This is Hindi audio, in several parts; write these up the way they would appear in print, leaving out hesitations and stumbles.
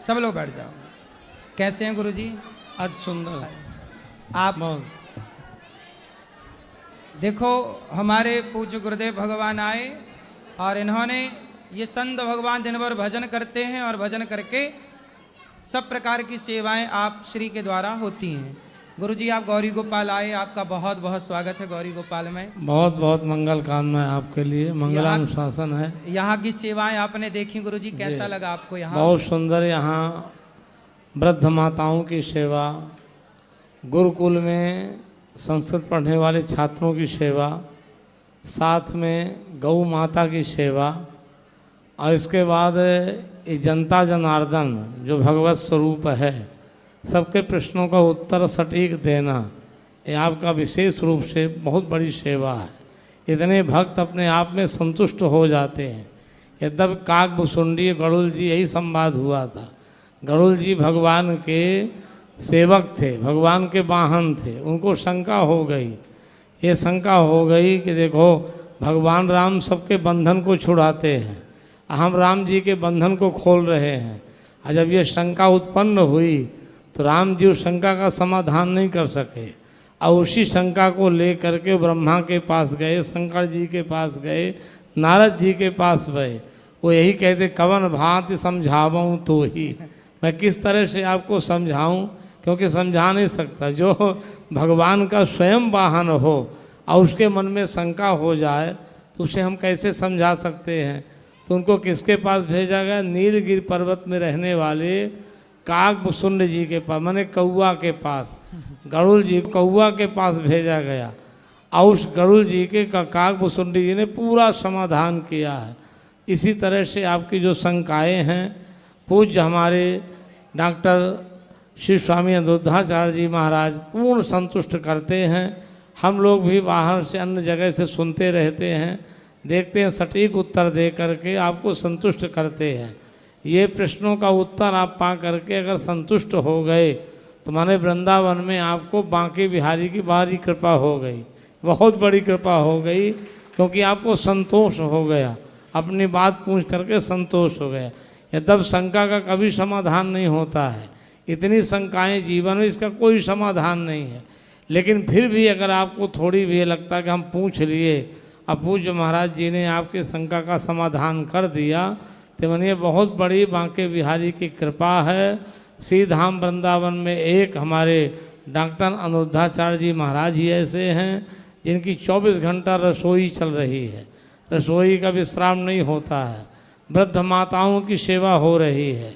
सब लोग बैठ जाओ। कैसे हैं गुरुजी? अति सुंदर है आप बहुत। देखो, हमारे पूज्य गुरुदेव भगवान आए और इन्होंने ये संत भगवान दिन भर भजन करते हैं और भजन करके सब प्रकार की सेवाएं आप श्री के द्वारा होती हैं। गुरुजी आप गौरी गोपाल आए, आपका बहुत बहुत स्वागत है गौरी गोपाल में। बहुत बहुत मंगल कामनाएं आपके लिए, मंगलानुशासन है। यहाँ की सेवाएं आपने देखी गुरुजी, कैसा लगा आपको यहाँ? बहुत सुंदर। यहाँ वृद्ध माताओं की सेवा, गुरुकुल में संस्कृत पढ़ने वाले छात्रों की सेवा, साथ में गौ माता की सेवा, और इसके बाद ये जनता जनार्दन जो भगवत स्वरूप है, सबके प्रश्नों का उत्तर सटीक देना, ये आपका विशेष रूप से बहुत बड़ी सेवा है। इतने भक्त अपने आप में संतुष्ट हो जाते हैं। यद्यपि काकभुसुंडी गरुड़ जी यही संवाद हुआ था। गरुड़ जी भगवान के सेवक थे, भगवान के वाहन थे। उनको शंका हो गई, ये शंका हो गई कि देखो भगवान राम सबके बंधन को छुड़ाते हैं, हम राम जी के बंधन को खोल रहे हैं। और जब ये शंका उत्पन्न हुई तो राम जी उस शंका का समाधान नहीं कर सके, और उसी शंका को ले करके ब्रह्मा के पास गए, शंकर जी के पास गए, नारद जी के पास गए। वो यही कहते कवन भांति समझाऊँ तो ही, मैं किस तरह से आपको समझाऊं, क्योंकि समझा नहीं सकता। जो भगवान का स्वयं वाहन हो और उसके मन में शंका हो जाए तो उसे हम कैसे समझा सकते हैं। तो उनको किसके पास भेजा गया? नीलगिरी पर्वत में रहने वाले काकभुसुंड जी के पास, माने कौआ के पास। गरुड़ जी कौआ के पास भेजा गया, और उस गरुड़ जी के काकभुसुंड जी ने पूरा समाधान किया है। इसी तरह से आपकी जो शंकाएँ हैं, पूज्य हमारे डॉक्टर श्री स्वामी अनिरुद्धाचार्य जी महाराज पूर्ण संतुष्ट करते हैं। हम लोग भी बाहर से अन्य जगह से सुनते रहते हैं, देखते हैं, सटीक उत्तर दे करके आपको संतुष्ट करते हैं। ये प्रश्नों का उत्तर आप पा करके अगर संतुष्ट हो गए तो माने वृंदावन में आपको बांके बिहारी की भारी कृपा हो गई, बहुत बड़ी कृपा हो गई, क्योंकि आपको संतोष हो गया, अपनी बात पूछ करके संतोष हो गया। यद्यप शंका का कभी समाधान नहीं होता है, इतनी शंकाएं जीवन में, इसका कोई समाधान नहीं है। लेकिन फिर भी अगर आपको थोड़ी भी लगता है कि हम पूछ लिए, अब पूज्य महाराज जी ने आपके शंका का समाधान कर दिया, तो मानिए बहुत बड़ी बांके बिहारी की कृपा है। श्री धाम वृंदावन में एक हमारे डॉक्टर अनिरुद्धाचार्य जी महाराज ही ऐसे हैं जिनकी 24 घंटा रसोई चल रही है, रसोई का विश्राम नहीं होता है। वृद्ध माताओं की सेवा हो रही है,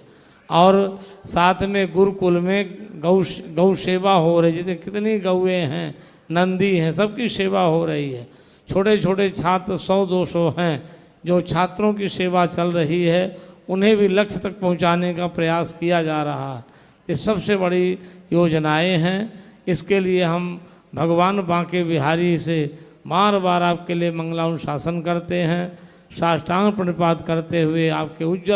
और साथ में गुरुकुल में गौ सेवा हो रही है। जितने कितनी गौएँ हैं, नंदी हैं, सबकी सेवा हो रही है। छोटे छोटे छात्र 100-200 हैं जो छात्रों की सेवा चल रही है, उन्हें भी लक्ष्य तक पहुंचाने का प्रयास किया जा रहा है। ये सबसे बड़ी योजनाएं हैं। इसके लिए हम भगवान बांके बिहारी से बार बार आपके लिए मंगलानुशासन करते हैं, साष्टांग प्रणिपात करते हुए आपके उज्जवल